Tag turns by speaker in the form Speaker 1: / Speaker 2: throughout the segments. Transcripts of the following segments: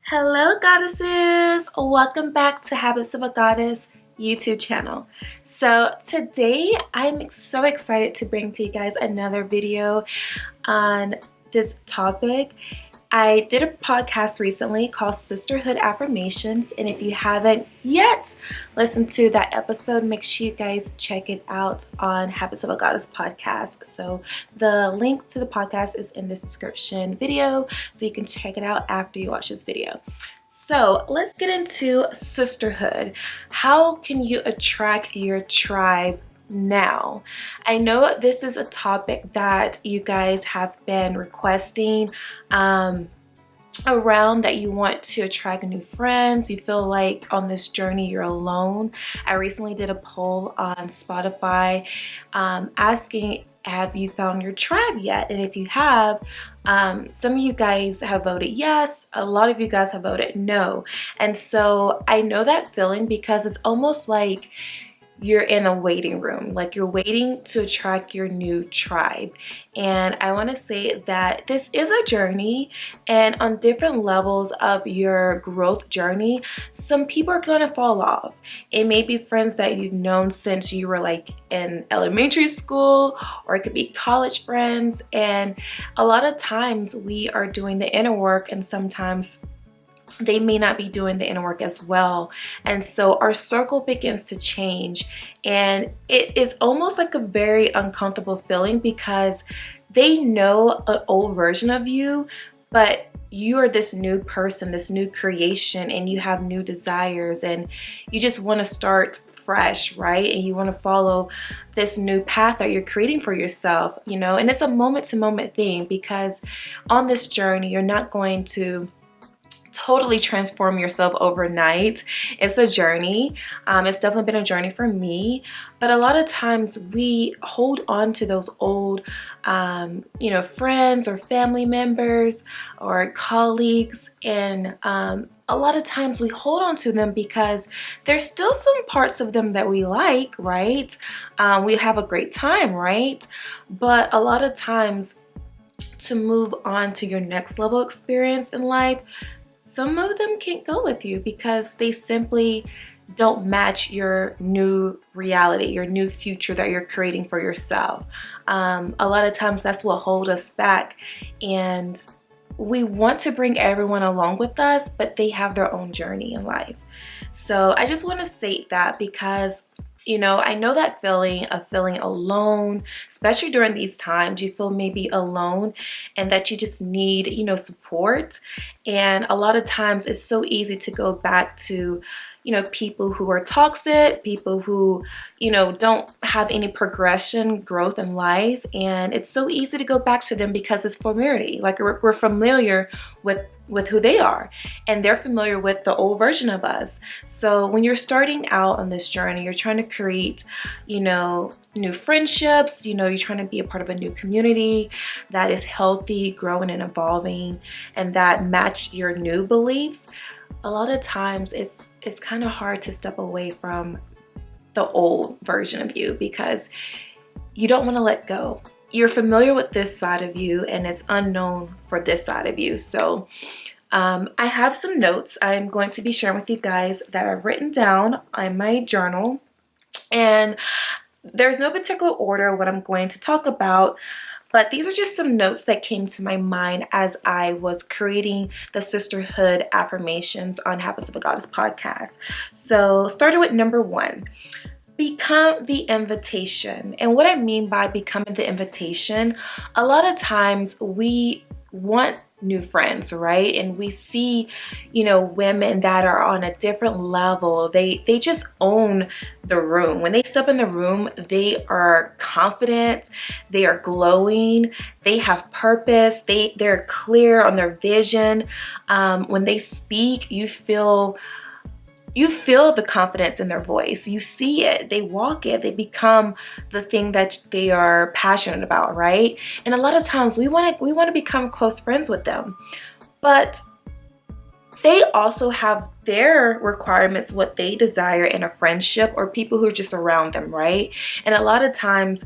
Speaker 1: Hello, goddesses! Welcome back to Habits of a Goddess YouTube channel. So today I'm so excited to bring to you guys another video on this topic. I did a podcast recently called Sisterhood Affirmations, and if you haven't yet listened to that episode, make sure you guys check it out on Habits of a Goddess podcast. So the link to the podcast is in the description video, so you can check it out after you watch this video. So let's get into sisterhood. How can you attract your tribe now? I know this is a topic that you guys have been requesting around, that you want to attract new friends. You feel like on this journey you're alone. I recently did a poll on Spotify asking, have you found your tribe yet? And if you have, some of you guys have voted yes, a lot of you guys have voted no. And so I know that feeling, because it's almost like you're in a waiting room, like you're waiting to attract your new tribe. And I want to say that this is a journey, and on different levels of your growth journey, some people are going to fall off. It may be friends that you've known since you were like in elementary school, or it could be college friends. And a lot of times we are doing the inner work, and sometimes they may not be doing the inner work as well. And so our circle begins to change, and it is almost like a very uncomfortable feeling, because they know an old version of you, but you are this new person, this new creation, and you have new desires, and you just want to start fresh, right? And you want to follow this new path that you're creating for yourself, and it's a moment to moment thing, because on this journey you're not going to totally transform yourself overnight. It's a journey. It's definitely been a journey for me, but a lot of times we hold on to those old friends or family members or colleagues, and a lot of times we hold on to them because there's still some parts of them that we like, right? We have a great time, right? But a lot of times, to move on to your next level experience in life, some of them can't go with you because they simply don't match your new reality, your new future that you're creating for yourself. A lot of times that's what holds us back, and we want to bring everyone along with us, but they have their own journey in life. So I just want to state that, because I know that feeling of feeling alone, especially during these times. You feel maybe alone, and that you just need, support. And a lot of times it's so easy to go back to, people who are toxic, people who, don't have any progression, growth in life. And it's so easy to go back to them because it's familiarity. Like we're familiar with who they are, and they're familiar with the old version of us. So when you're starting out on this journey, you're trying to create, new friendships, you're trying to be a part of a new community that is healthy, growing and evolving, and that match your new beliefs. A lot of times it's kind of hard to step away from the old version of you, because you don't want to let go. You're familiar with this side of you, and it's unknown for this side of you. So I have some notes I'm going to be sharing with you guys that are written down on my journal, and there's no particular order what I'm going to talk about, but these are just some notes that came to my mind as I was creating the Sisterhood Affirmations on Habits of a Goddess podcast. So started with number 1. Become the invitation. And what I mean by becoming the invitation, a lot of times we want new friends, right? And we see, women that are on a different level. They just own the room. When they step in the room, they are confident, they are glowing, they have purpose, they're clear on their vision. When they speak, you feel the confidence in their voice. You see it, they walk it, they become the thing that they are passionate about, right? And a lot of times we want to become close friends with them, but they also have their requirements, what they desire in a friendship, or people who are just around them, right? And a lot of times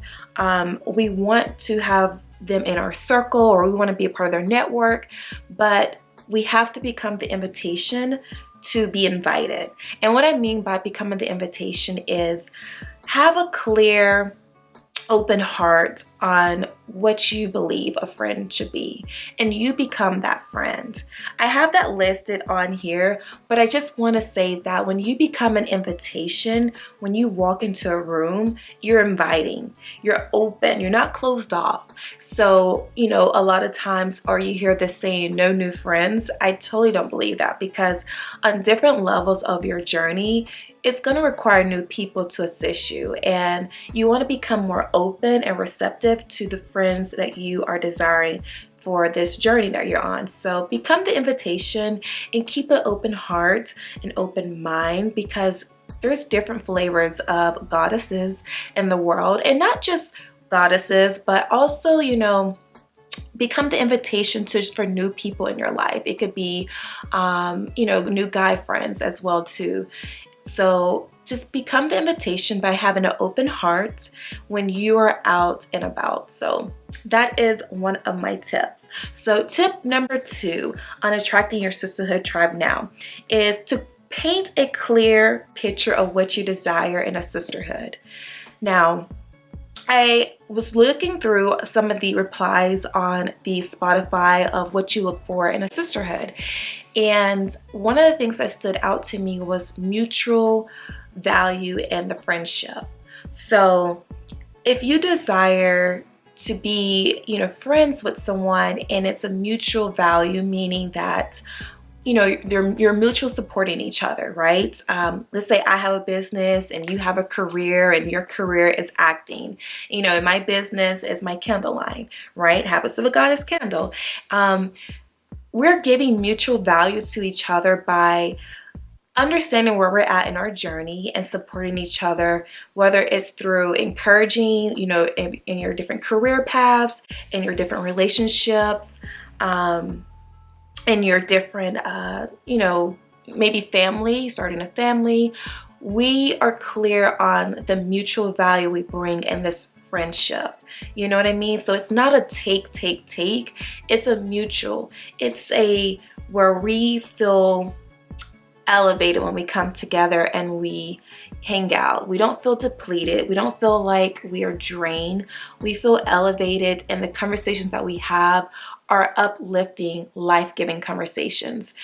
Speaker 1: we want to have them in our circle, or we want to be a part of their network, but we have to become the invitation to be invited. And what I mean by becoming the invitation is have a clear, open heart on what you believe a friend should be, and you become that friend. I have that listed on here, but I just want to say that when you become an invitation, when you walk into a room, you're inviting, you're open, you're not closed off. So, a lot of times, or you hear this saying, no new friends. I totally don't believe that, because on different levels of your journey, it's going to require new people to assist you, and you want to become more open and receptive to the friends that you are desiring for this journey that you're on. So become the invitation and keep an open heart and open mind, because there's different flavors of goddesses in the world, and not just goddesses, but also, become the invitation for new people in your life. It could be, new guy friends as well too. So just become the invitation by having an open heart when you are out and about. So that is one of my tips. So tip number 2 on attracting your sisterhood tribe now is to paint a clear picture of what you desire in a sisterhood. Now, I was looking through some of the replies on the Spotify of what you look for in a sisterhood. And one of the things that stood out to me was mutual value and the friendship. So if you desire to be, friends with someone and it's a mutual value, meaning that you're mutual supporting each other, right? Let's say I have a business and you have a career, and your career is acting. My business is my candle line, right? Habits of a Goddess candle. We're giving mutual value to each other by understanding where we're at in our journey and supporting each other, whether it's through encouraging, in your different career paths, in your different relationships, in your different, maybe family, starting a family. We are clear on the mutual value we bring in this friendship. You know what I mean? So it's not a take. It's a mutual. It's where we feel elevated when we come together and we hang out. We don't feel depleted. We don't feel like we are drained. We feel elevated, and the conversations that we have are uplifting, life-giving conversations.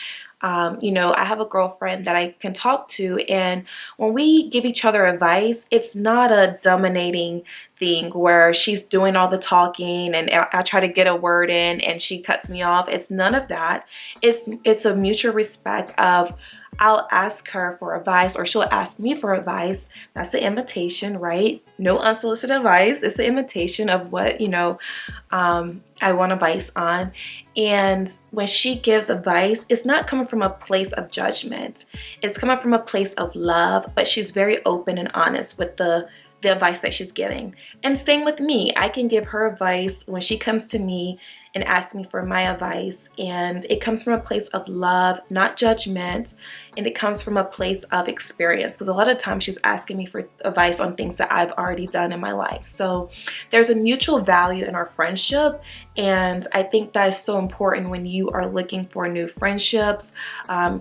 Speaker 1: I have a girlfriend that I can talk to, and when we give each other advice, it's not a dominating thing where she's doing all the talking and I try to get a word in and she cuts me off. It's none of that. It's a mutual respect of, I'll ask her for advice or she'll ask me for advice. That's an invitation, right? No unsolicited advice. It's an invitation of what, I want advice on. And when she gives advice, it's not coming from a place of judgment. It's coming from a place of love, but she's very open and honest with the advice that she's giving. And same with me. I can give her advice when she comes to me and asks me for my advice, and it comes from a place of love, not judgment, and it comes from a place of experience, because a lot of times she's asking me for advice on things that I've already done in my life. So there's a mutual value in our friendship, and I think that is so important when you are looking for new friendships,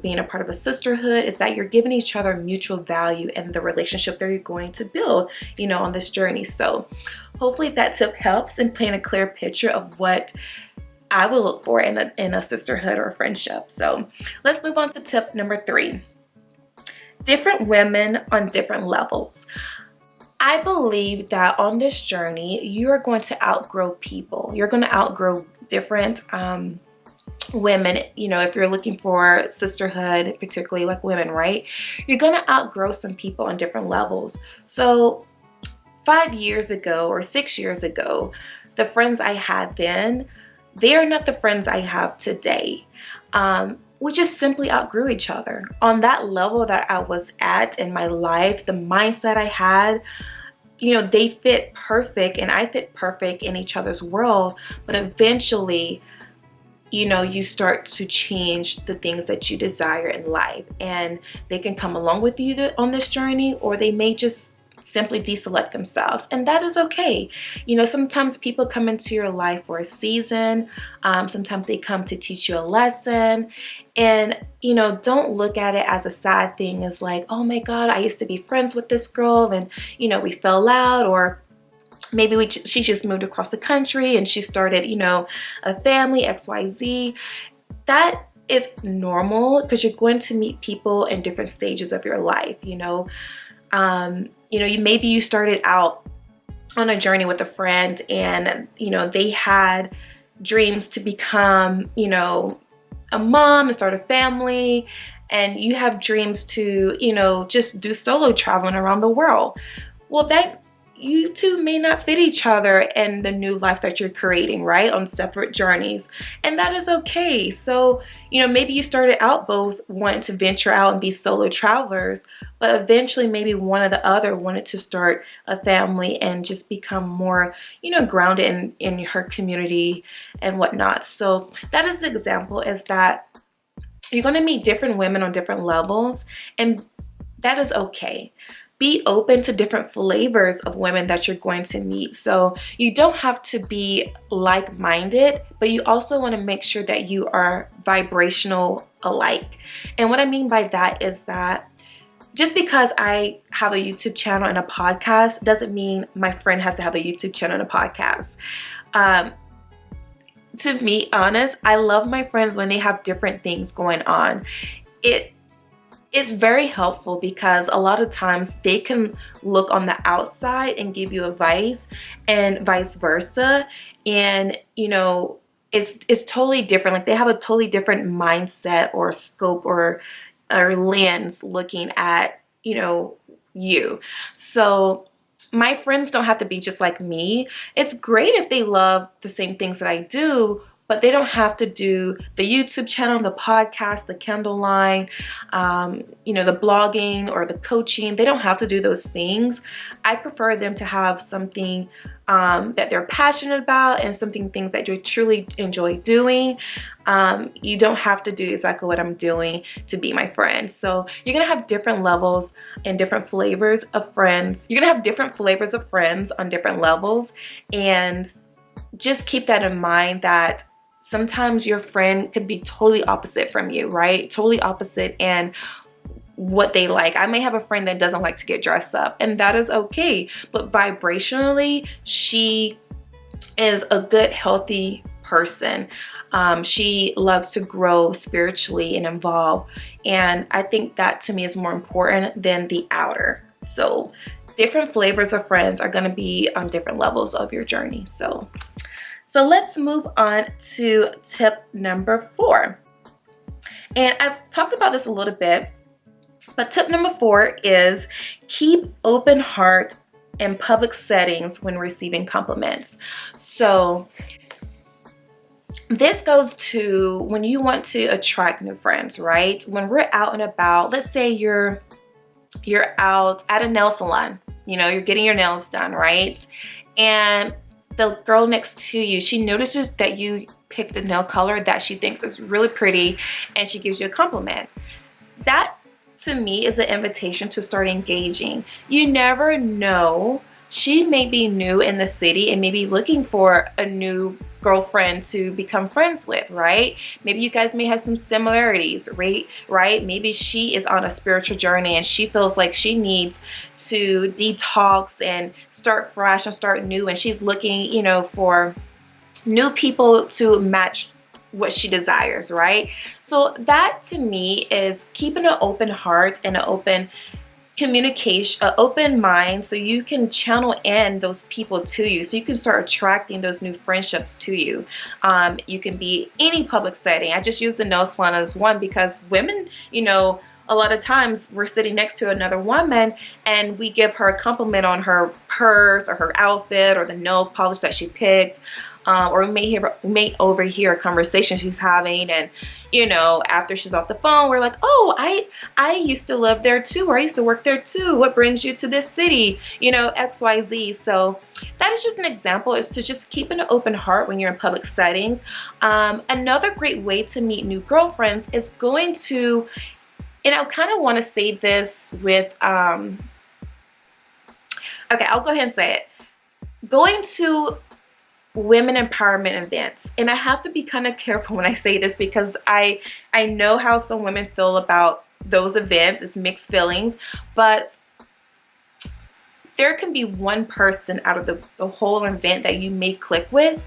Speaker 1: being a part of a sisterhood, is that you're giving each other mutual value in the relationship that you're going to build, on this journey. So hopefully that tip helps in painting a clear picture of what I will look for in a sisterhood or a friendship. So let's move on to tip number 3. Different women on different levels. I believe that on this journey, you are going to outgrow people. You're going to outgrow different women. If you're looking for sisterhood, particularly like women, right? You're going to outgrow some people on different levels. So 5 years ago or 6 years ago, the friends I had then, they are not the friends I have today. We just simply outgrew each other. On that level that I was at in my life, the mindset I had, they fit perfect and I fit perfect in each other's world. But eventually, you start to change the things that you desire in life, and they can come along with you on this journey, or they may just simply deselect themselves, and that is okay. Sometimes people come into your life for a season. Sometimes they come to teach you a lesson, and don't look at it as a sad thing, as like, oh my God, I used to be friends with this girl, and we fell out, or maybe she just moved across the country and she started a family, XYZ. That is normal, because you're going to meet people in different stages of your life. Maybe you started out on a journey with a friend, and they had dreams to become a mom and start a family, and you have dreams to just do solo traveling around the world. Well, that you two may not fit each other in the new life that you're creating, right? On separate journeys. And that is okay. So, maybe you started out both wanting to venture out and be solo travelers, but eventually maybe one or the other wanted to start a family and just become more, grounded in her community and whatnot. So that is the example, is that you're going to meet different women on different levels, and that is okay. Be open to different flavors of women that you're going to meet. So you don't have to be like-minded, but you also want to make sure that you are vibrational alike. And what I mean by that is that just because I have a YouTube channel and a podcast doesn't mean my friend has to have a YouTube channel and a podcast. To be honest, I love my friends when they have different things going on. It's very helpful, because a lot of times they can look on the outside and give you advice, and vice versa. And it's totally different. Like, they have a totally different mindset or scope or lens looking at you. So my friends don't have to be just like me. It's great if they love the same things that I do, but they don't have to do the YouTube channel, the podcast, the candle line, the blogging or the coaching. They don't have to do those things. I prefer them to have something that they're passionate about, and things that you truly enjoy doing. You don't have to do exactly what I'm doing to be my friend. So you're gonna have different levels and different flavors of friends. You're gonna have different flavors of friends on different levels, and just keep that in mind, that sometimes your friend could be totally opposite from you, right? Totally opposite in what they like. I may have a friend that doesn't like to get dressed up, and that is okay. But vibrationally, she is a good, healthy person. She loves to grow spiritually and evolve. And I think that, to me, is more important than the outer. So different flavors of friends are going to be on different levels of your journey. So let's move on to tip number 4. And I've talked about this a little bit, but tip number 4 is keep open heart in public settings when receiving compliments. So this goes to when you want to attract new friends, right? When we're out and about, let's say you're out at a nail salon, you're getting your nails done, right? And the girl next to you, she notices that you picked a nail color that she thinks is really pretty, and she gives you a compliment. That, to me, is an invitation to start engaging. You never know. She may be new in the city and may be looking for a new girlfriend to become friends with, right? Maybe you guys may have some similarities, right? Maybe she is on a spiritual journey and she feels like she needs to detox and start fresh and start new, and she's looking, for new people to match what she desires, right? So that, to me, is keeping an open heart and an open communication, an open mind, so you can channel in those people to you, so you can start attracting those new friendships to you. You can be any public setting. I just use the nail salon as one, because women, a lot of times we're sitting next to another woman and we give her a compliment on her purse or her outfit or the nail polish that she picked. Or we may overhear a conversation she's having, and after she's off the phone, we're like, oh, I used to live there too, or I used to work there too. What brings you to this city? XYZ. So that is just an example, is to just keep an open heart when you're in public settings. Another great way to meet new girlfriends is going to, and I kind of want to say this with Okay, I'll go ahead and say it. Going to women empowerment events, and I have to be kind of careful when I say this because I know how some women feel about those events. It's mixed feelings, but there can be one person out of the whole event that you may click with,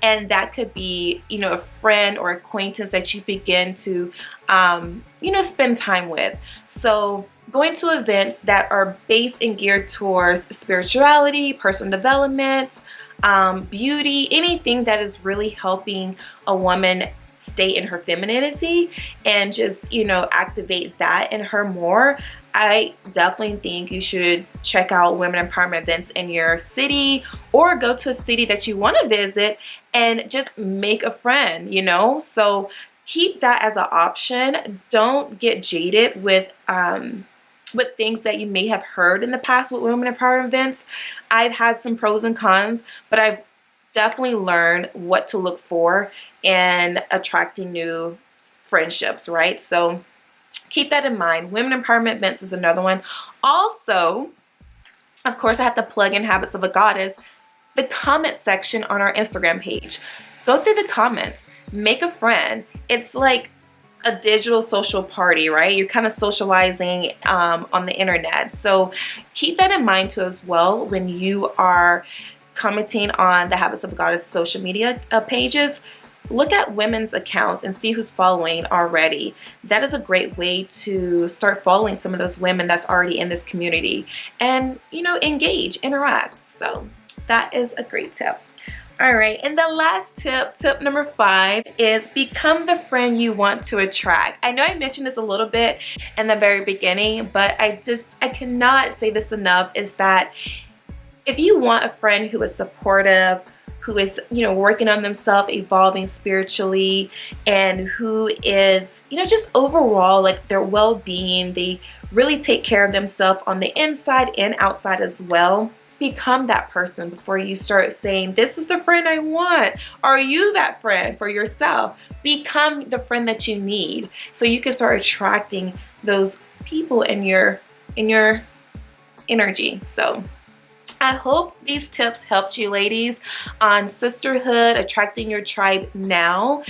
Speaker 1: and that could be, you know, a friend or acquaintance that you begin to, you know, spend time with. So going to events that are based and geared towards spirituality, personal development, beauty, anything that is really helping a woman stay in her femininity and just, you know, activate that in her more. I definitely think you should check out women empowerment events in your city, or go to a city that you want to visit and just make a friend, you know? So keep that as an option. Don't get jaded with things that you may have heard in the past with women empowerment events. I've had some pros and cons, but I've definitely learned what to look for in attracting new friendships, right? So keep that in mind. Women empowerment events is another one. Also, of course, I have to plug in Habits of a Goddess, the comment section on our Instagram page. Go through the comments, make a friend. It's like a digital social party, right? You're kind of socializing on the internet. So keep that in mind too as well when you are commenting on the Habits of a Goddess social media pages. Look at women's accounts and see who's following already. That is a great way to start following some of those women that's already in this community and, you know, engage, interact. So that is a great tip. All right, and the last tip, tip number 5, is become the friend you want to attract. I know I mentioned this a little bit in the very beginning, but I cannot say this enough, is that if you want a friend who is supportive, who is, you know, working on themselves, evolving spiritually, and who is, you know, just overall like their well-being, they really take care of themselves on the inside and outside as well. Become that person before you start saying, this is the friend I want. Are you that friend for yourself? Become the friend that you need so you can start attracting those people in your energy. So I hope these tips helped you ladies on sisterhood, attracting your tribe now.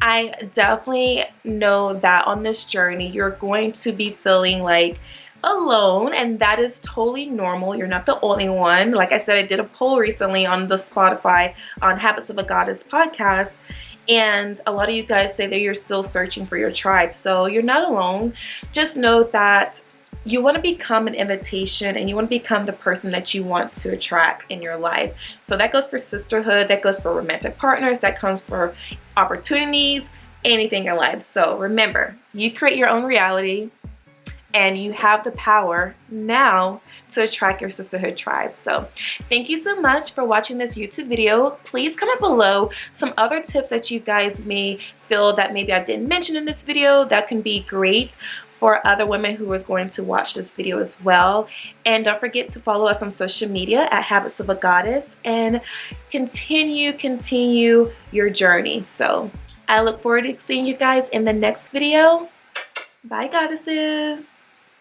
Speaker 1: I definitely know that on this journey, you're going to be feeling like alone, and that is totally normal. You're not the only one. Like I said, I did a poll recently on the Spotify on Habits of a Goddess podcast, and a lot of you guys say that you're still searching for your tribe. So you're not alone. Just know that you want to become an invitation, and you want to become the person that you want to attract in your life. So that goes for sisterhood, that goes for romantic partners, that comes for opportunities, anything in life. So remember, you create your own reality, and you have the power now to attract your sisterhood tribe. So thank you so much for watching this YouTube video. Please comment below some other tips that you guys may feel that maybe I didn't mention in this video that can be great for other women who is going to watch this video as well. And don't forget to follow us on social media at Habits of a Goddess, and continue your journey. So I look forward to seeing you guys in the next video. Bye, goddesses.